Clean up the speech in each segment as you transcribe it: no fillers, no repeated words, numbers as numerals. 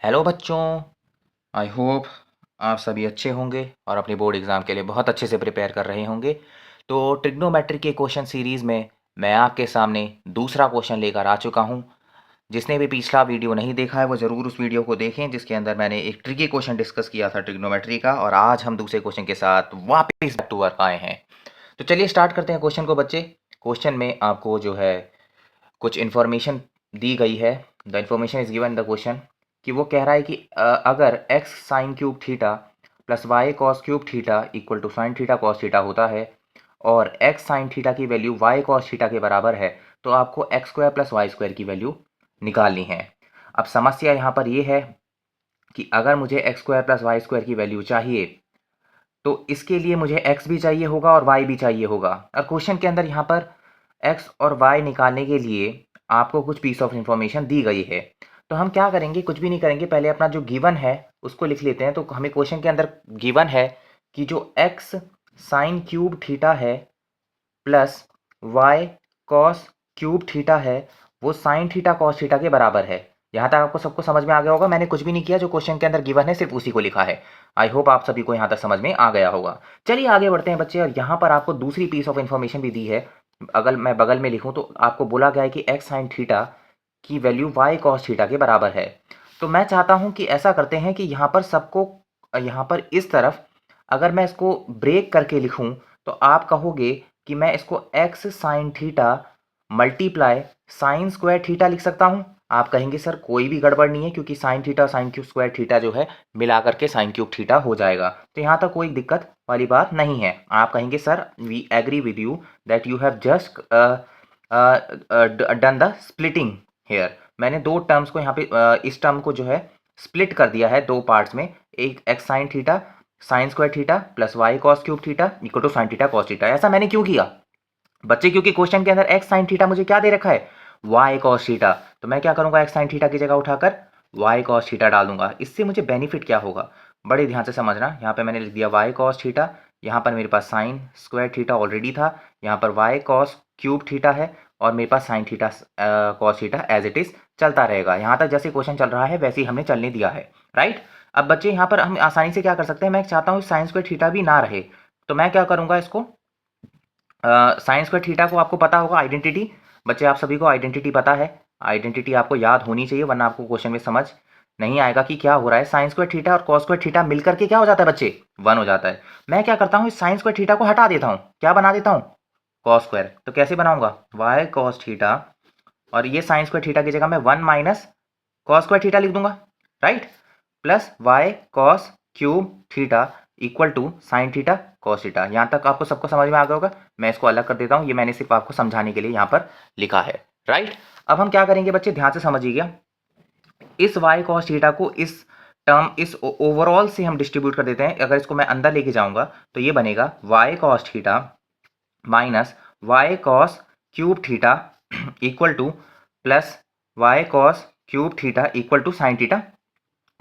Hello बच्चों। I hope आप सभी अच्छे होंगे और अपने बोर्ड एग्ज़ाम के लिए बहुत अच्छे से प्रिपेयर कर रहे होंगे। तो ट्रिग्नोमेट्री के क्वेश्चन सीरीज़ में मैं आपके सामने दूसरा क्वेश्चन लेकर आ चुका हूं। जिसने भी पिछला वीडियो नहीं देखा है वो ज़रूर उस वीडियो को देखें, जिसके अंदर मैंने एक ट्रिकी क्वेश्चन डिस्कस किया था ट्रिग्नोमेट्री का, और आज हम दूसरे क्वेश्चन के साथ वापस बैक टू वर्क आए हैं। तो चलिए स्टार्ट करते हैं क्वेश्चन को बच्चे। क्वेश्चन में आपको जो है कुछ इन्फॉर्मेशन दी गई है। The information is given the question कि वो कह रहा है कि अगर x sine cube theta plus y cos cube theta equal to sine theta cos theta होता है और एक्स साइन थीटा की वैल्यू वाई कॉस थीटा के बराबर है, तो आपको x square plus y square की वैल्यू निकालनी है। अब समस्या यहाँ पर ये है कि अगर मुझे x square plus y square की वैल्यू चाहिए तो इसके लिए मुझे एक्स भी चाहिए होगा और वाई भी चाहिए होगा। और क्वेश्चन के अंदर यहाँ पर एक्स और वाई निकालने के लिए आपको कुछ पीस ऑफ इंफॉर्मेशन दी गई है। तो हम क्या करेंगे, कुछ भी नहीं करेंगे, पहले अपना जो गिवन है उसको लिख लेते हैं। तो हमें क्वेश्चन के अंदर गिवन है कि जो एक्स साइन क्यूब थीटा है plus y cos cube theta है वो साइन थीटा कॉस थीटा के बराबर है। यहाँ तक आपको सबको समझ में आ गया होगा। मैंने कुछ भी नहीं किया, जो क्वेश्चन के अंदर गिवन है सिर्फ उसी को लिखा है। आई होप आप सभी को यहाँ तक समझ में आ गया होगा। चलिए आगे बढ़ते हैं बच्चे। और यहाँ पर आपको दूसरी पीस ऑफ इन्फॉर्मेशन भी दी है। अगर मैं बगल में लिखूँ तो आपको बोला गया है कि एक्स साइन थीटा की वैल्यू वाई कॉस थीटा के बराबर है। तो मैं चाहता हूँ कि ऐसा करते हैं कि यहाँ पर सबको, यहाँ पर इस तरफ अगर मैं इसको ब्रेक करके लिखूँ तो आप कहोगे कि मैं इसको x sine theta multiply sign square theta लिख सकता हूँ। आप कहेंगे सर कोई भी गड़बड़ नहीं है, क्योंकि साइन थीटा और साइन क्यूब स्क्वायर थीटा जो है मिला करके साइन क्यूब थीटा हो जाएगा। तो यहाँ तक कोई दिक्कत वाली बात नहीं है। आप कहेंगे sir we agree with you that you have just done the splitting hair. मैंने दो टर्म्स को यहाँ पे इस टर्म को जो है स्प्लिट कर दिया है दो पार्ट्स में। एक x sine theta sine square theta plus y cos cube theta equal to sine theta cos theta. ऐसा मैंने क्यों किया बच्चे? क्योंकि क्वेश्चन के अंदर एक्स साइन थीटा मुझे क्या दे रखा है, वाई कॉस थीटा। तो मैं क्या करूंगा, एक्स साइन थीटा की जगह उठाकर वाई कॉस थीटा डाल दूंगा। इससे मुझे बेनिफिट क्या होगा, बड़े ध्यान से समझना। यहाँ पे मैंने लिख दिया वाई कॉस थीटा, यहाँ पर मेरे पास साइन स्क्वायर थीटा ऑलरेडी था, यहाँ पर वाई कॉस क्यूब थीटा है और मेरे पास sine theta cos theta as it is चलता रहेगा। यहाँ तक जैसे क्वेश्चन चल रहा है वैसे ही हमने चलने दिया है, राइट। अब बच्चे यहाँ पर हम आसानी से क्या कर सकते हैं, मैं चाहता हूँ साइन स्क्वायर थीटा भी ना रहे, तो मैं क्या करूँगा, इसको साइन स्क्वायर थीटा को आपको पता होगा आइडेंटिटी। बच्चे आप सभी को आइडेंटिटी पता है, आइडेंटिटी आपको याद होनी चाहिए, वरना आपको क्वेश्चन में समझ नहीं आएगा कि क्या हो रहा है। साइन स्क्वायर थीटा और कॉस स्क्वायर थीटा मिलकर के क्या हो जाता है बच्चे, 1 हो जाता है। मैं क्या करता हूँ, इस साइन स्क्वायर थीटा को हटा देता हूँ, क्या बना देता हूँ, कॉस स्क्वायर। तो कैसे बनाऊंगा, वाई कॉस थीटा और ये साइन स्क्वायर थीटा की जगह मैं 1 माइनस कॉस स्क्वायर थीटा लिख दूंगा, right, plus y cos cube theta equal to sine theta cos theta. यहाँ तक आपको सबको समझ में आ गया होगा। मैं इसको अलग कर देता हूँ, ये मैंने सिर्फ आपको समझाने के लिए यहाँ पर लिखा है, राइट। अब हम क्या करेंगे बच्चे, ध्यान से समझिएगा। इस वाई कॉस थीटा को इस टर्म, इस ओवरऑल से हम डिस्ट्रीब्यूट कर देते हैं। अगर इसको मैं अंदर लेके जाऊंगा तो ये बनेगा y cos theta minus y cos cube theta equal to plus y cos cube theta equal to sine theta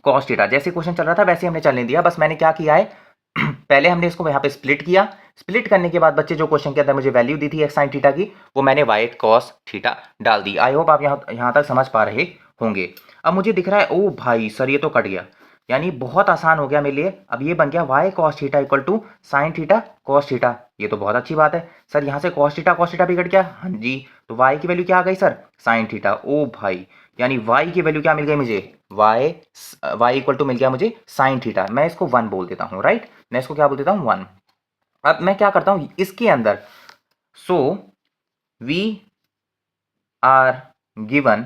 cos theta. जैसे क्वेश्चन चल रहा था वैसे हमने चलने दिया, बस मैंने क्या किया है पहले हमने इसको यहाँ पे स्प्लिट किया। स्प्लिट करने के बाद बच्चे जो क्वेश्चन के अंदर मुझे वैल्यू दी थी एक्स साइन थीटा की, वो मैंने वाई कॉस थीटा डाल दी। आई होप आप यहाँ तक समझ पा रहे होंगे। अब मुझे दिख रहा है ओ भाई सर ये तो कट गया, यानी बहुत आसान हो गया मेरे लिए। अब ये बन गया y cos theta equal to sine theta cos theta. ये तो बहुत अच्छी बात है सर, यहाँ से कॉस थीटा भी कट गया। हाँ जी, तो वाई की वैल्यू क्या आ गई सर, साइन थीटा। ओ भाई, यानी वाई की वैल्यू क्या मिल गई मुझे, वाई वाई इक्वल टू मिल गया मुझे साइन थीटा। मैं इसको 1 बोल देता हूँ, राइट। मैं इसको क्या बोल देता हूँ, 1। अब मैं क्या करता हूँ इसके अंदर, so we are given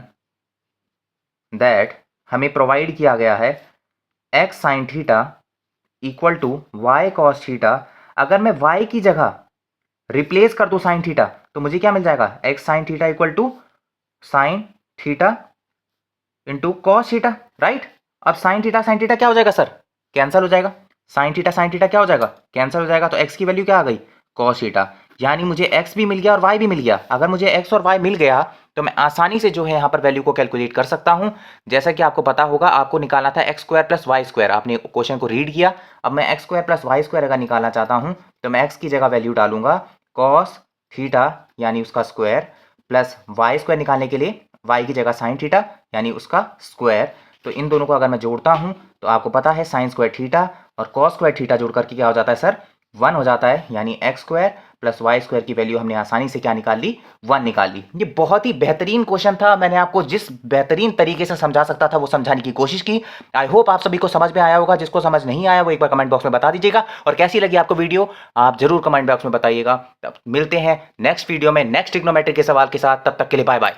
that, हमें प्रोवाइड किया गया है x sine theta equal to y cos theta. अगर मैं वाई की जगह रिप्लेस कर दूं साइन थीटा तो मुझे क्या मिल जाएगा, x sine theta equal to sine theta into cos theta, right. अब साइन थीटा क्या हो जाएगा सर, कैंसल हो जाएगा। साइन थीटा क्या हो जाएगा, कैंसल हो जाएगा। तो एक्स की वैल्यू क्या आ गई, कॉस थीटा। यानी मुझे एक्स भी मिल गया और वाई भी मिल गया। अगर मुझे एक्स और वाई मिल गया तो मैं आसानी से जो है यहाँ पर वैल्यू को कैलकुलेट कर सकता हूँ। जैसा कि आपको पता होगा, आपको निकालना था x square plus y square. आपने क्वेश्चन को रीड किया। अब मैं x square plus y square अगर निकालना चाहता हूँ तो मैं एक्स की जगह वैल्यू डालूंगा कॉस थीटा यानी उसका स्क्वायर, प्लस वाई स्क्वायर निकालने के लिए वाई की जगह साइन थीटा यानी उसका स्क्वायर, तो इन दोनों को अगर मैं जोड़ता हूँ तो आपको पता है साइन स्क्वायर थीटा और कॉस स्क्वायर थीटा जोड़ करके क्या हो जाता है सर, 1 हो जाता है। यानी x square plus y square की वैल्यू हमने आसानी से क्या निकाल ली, 1 निकाल ली। ये बहुत ही बेहतरीन क्वेश्चन था, मैंने आपको जिस बेहतरीन तरीके से समझा सकता था वो समझाने की कोशिश की। आई होप आप सभी को समझ में आया होगा। जिसको समझ नहीं आया वो एक बार कमेंट बॉक्स में बता दीजिएगा, और कैसी लगी आपको वीडियो आप जरूर कमेंट बॉक्स में बताइएगा। तब मिलते हैं नेक्स्ट वीडियो में नेक्स्ट ट्रिग्नोमेट्री के सवाल के साथ, तब तक के लिए बाय बाय।